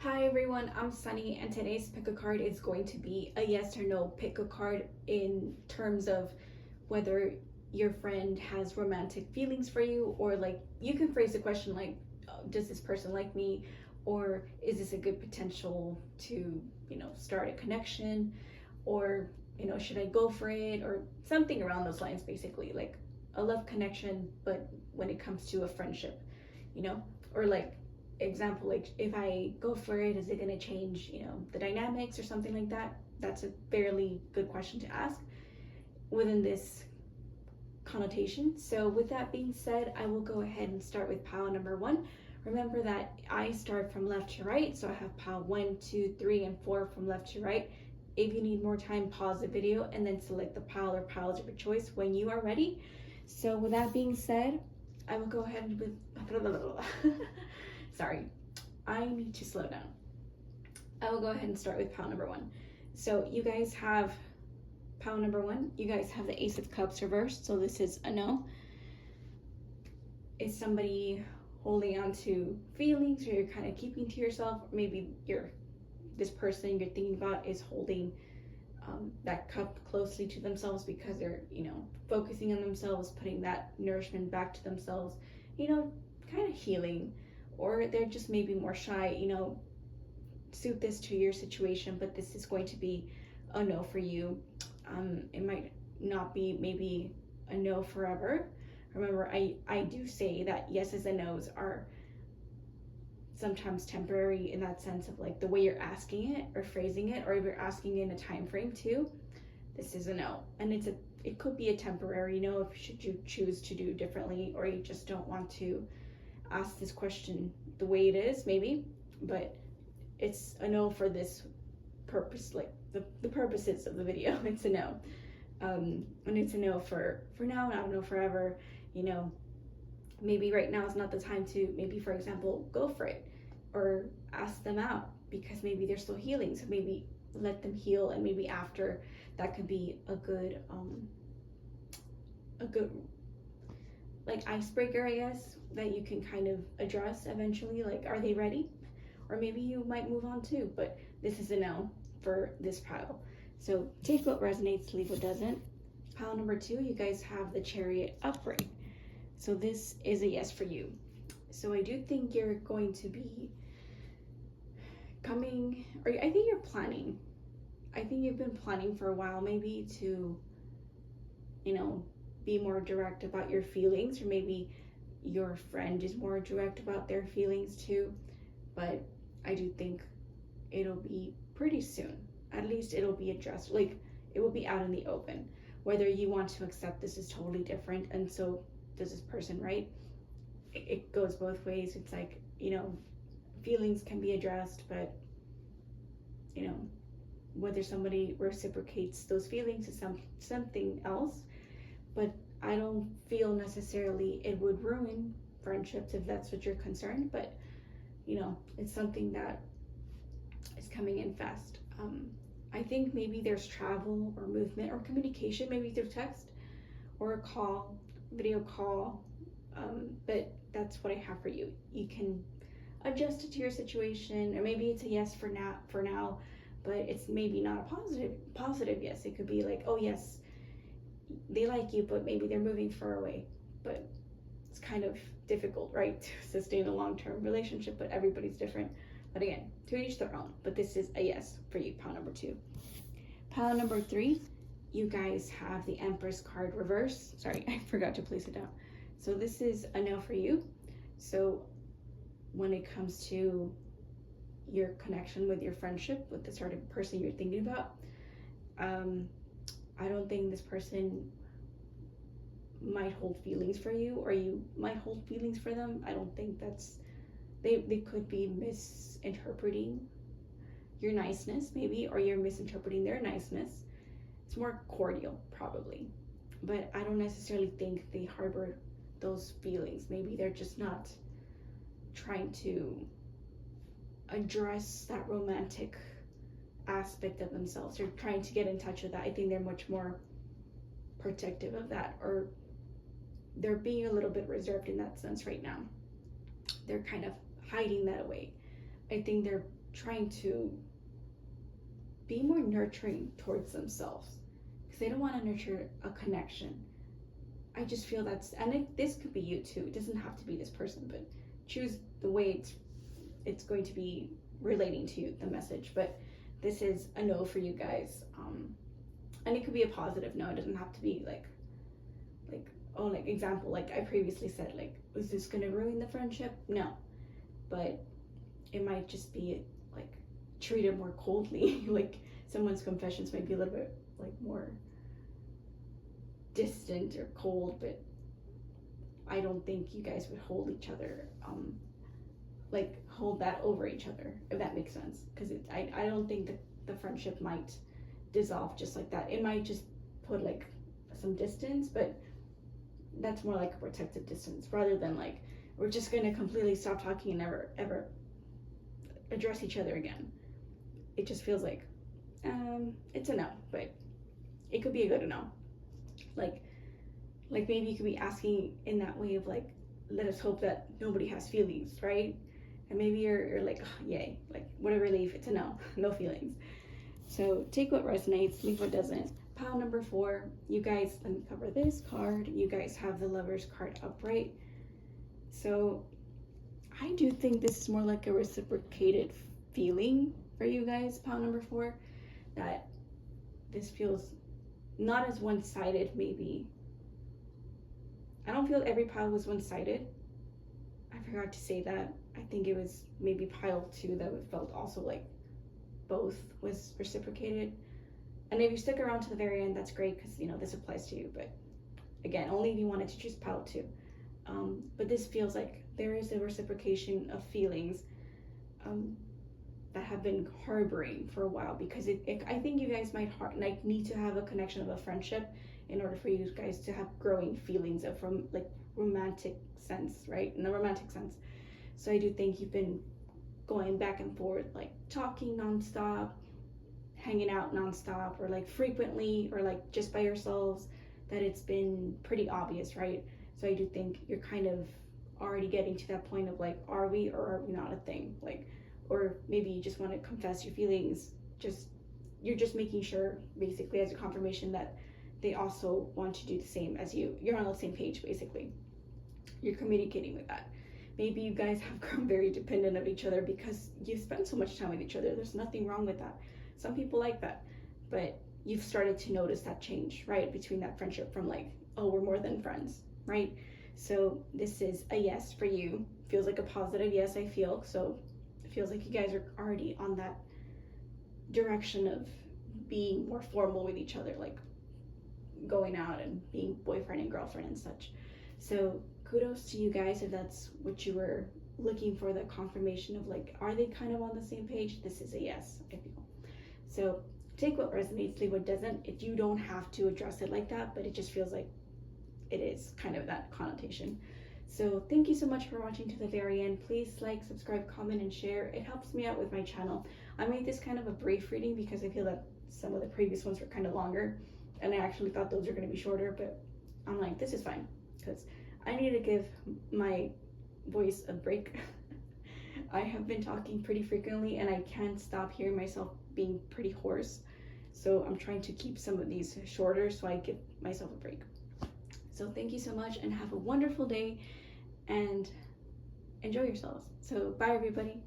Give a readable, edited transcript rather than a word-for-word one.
Hi everyone, I'm Sunny, and today's pick a card is going to be a yes or no pick a card in terms of whether your friend has romantic feelings for you, or like you can phrase the question like, does this person like me, or is this a good potential to, start a connection, or, should I go for it, or something around those lines, basically, like a love connection, but when it comes to a friendship, you know, or like example, like if I go for it, is it going to change, the dynamics or something like that? That's a fairly good question to ask within this connotation. So with that being said, I will go ahead and start with pile number one. Remember that I start from left to right, so I have pile 1, 2, 3, and 4 from left to right. If you need more time, pause the video and then select the pile or piles of your choice when you are ready. So with that being said, I will go ahead with sorry, I need to slow down. I will go ahead and start with pile number one. So you guys have pile number one, you guys have the Ace of Cups reversed, so this is a no. Is somebody holding on to feelings, or you're kind of keeping to yourself? Maybe this person you're thinking about is holding that cup closely to themselves because they're, focusing on themselves, putting that nourishment back to themselves, kind of healing. Or they're just maybe more shy, suit this to your situation, but this is going to be a no for you. It might not be maybe a no forever. Remember, I do say that yeses and nos are sometimes temporary in that sense of like the way you're asking it or phrasing it, or if you're asking in a time frame too. This is a no, and it could be a temporary no if should you choose to do differently, or you just don't want to ask this question the way it is, maybe, but it's a no for this purpose, like the purposes of the video. It's a no, and it's a no for now, not a no forever. Maybe right now is not the time to, maybe for example, go for it or ask them out, because maybe they're still healing, so maybe let them heal, and maybe after that could be a good like icebreaker, I guess, that you can kind of address eventually, like, are they ready? Or maybe you might move on too, but this is a no for this pile. So take what resonates, leave what doesn't. Pile number two, you guys have the Chariot upright. So this is a yes for you. So I do think you're going to be coming, or I think you're planning. I think you've been planning for a while, maybe to, be more direct about your feelings, or maybe your friend is more direct about their feelings too. But I do think it'll be pretty soon. At least it'll be addressed, like it will be out in the open. Whether you want to accept this is totally different, and so does this person, right? It goes both ways. It's like, feelings can be addressed, but whether somebody reciprocates those feelings is something else. But I don't feel necessarily it would ruin friendships if that's what you're concerned, but it's something that is coming in fast. I think maybe there's travel or movement or communication, maybe through text or a call, video call, but that's what I have for you. You can adjust it to your situation, or maybe it's a yes for now, but it's maybe not a positive yes. It could be like, oh yes, they like you, but maybe they're moving far away. But it's kind of difficult, right, to sustain a long-term relationship, but everybody's different. But again, to each their own. But this is a yes for you, pile number two. Pile number three, you guys have the Empress card reverse. Sorry, I forgot to place it down. So this is a no for you. So when it comes to your connection with your friendship with the sort of person you're thinking about, I don't think this person might hold feelings for you, or you might hold feelings for them. I don't think they could be misinterpreting your niceness, maybe, or you're misinterpreting their niceness. It's more cordial, probably, but I don't necessarily think they harbor those feelings. Maybe they're just not trying to address that romantic aspect of themselves. They're trying to get in touch with that. I think they're much more protective of that, or they're being a little bit reserved in that sense right now. They're kind of hiding that away. I think they're trying to be more nurturing towards themselves because they don't want to nurture a connection. I just feel this could be you too. It doesn't have to be this person, but choose the way it's going to be relating to you, the message. But this is a no for you guys. And it could be a positive no. It doesn't have to be like example, like I previously said, like, is this gonna ruin the friendship? No. But it might just be like treated more coldly. Like someone's confessions might be a little bit like more distant or cold, but I don't think you guys would hold each other like hold that over each other, if that makes sense, because I don't think that the friendship might dissolve just like that. It might just put like some distance, but that's more like a protective distance rather than like we're just going to completely stop talking and never ever address each other again. It just feels like it's a no, but it could be a good no. Like maybe you could be asking in that way of like, let us hope that nobody has feelings, right? And maybe you're like, oh, yay, like what a relief, it's a no, no feelings. So take what resonates, leave what doesn't. Pile number 4, you guys, let me cover this card. You guys have the Lover's card upright. So I do think this is more like a reciprocated feeling for you guys, pile number 4, that this feels not as one-sided maybe. I don't feel every pile was one-sided. I forgot to say that. I think it was maybe pile 2 that felt also like both was reciprocated. And if you stick around to the very end, that's great, because this applies to you. But again, only if you wanted to choose pile 2. But this feels like there is a reciprocation of feelings that have been harboring for a while, because I think you guys might need to have a connection of a friendship in order for you guys to have growing feelings of romantic sense, right? In a romantic sense. So I do think you've been going back and forth, like talking nonstop, hanging out nonstop, or like frequently, or like just by yourselves, that it's been pretty obvious, right? So I do think you're kind of already getting to that point of like, are we or are we not a thing? Like, or maybe you just want to confess your feelings. You're just making sure, basically, as a confirmation that they also want to do the same as you. You're on the same page, basically. You're communicating with that. Maybe you guys have grown very dependent of each other because you spend so much time with each other. There's nothing wrong with that. Some people like that, but you've started to notice that change, right? Between that friendship from like, oh, we're more than friends, right? So this is a yes for you. Feels like a positive yes, I feel. So it feels like you guys are already on that direction of being more formal with each other, like going out and being boyfriend and girlfriend and such. So kudos to you guys if that's what you were looking for, the confirmation of like, are they kind of on the same page? This is a yes, I feel. So take what resonates, leave what doesn't. If you don't have to address it like that, but it just feels like it is kind of that connotation. So thank you so much for watching to the very end. Please like, subscribe, comment, and share. It helps me out with my channel. I made this kind of a brief reading because I feel that some of the previous ones were kind of longer, and I actually thought those were going to be shorter, but I'm like, this is fine, because I need to give my voice a break. I have been talking pretty frequently, and I can't stop hearing myself being pretty hoarse. So I'm trying to keep some of these shorter so I give myself a break. So thank you so much, and have a wonderful day, and enjoy yourselves. So bye, everybody.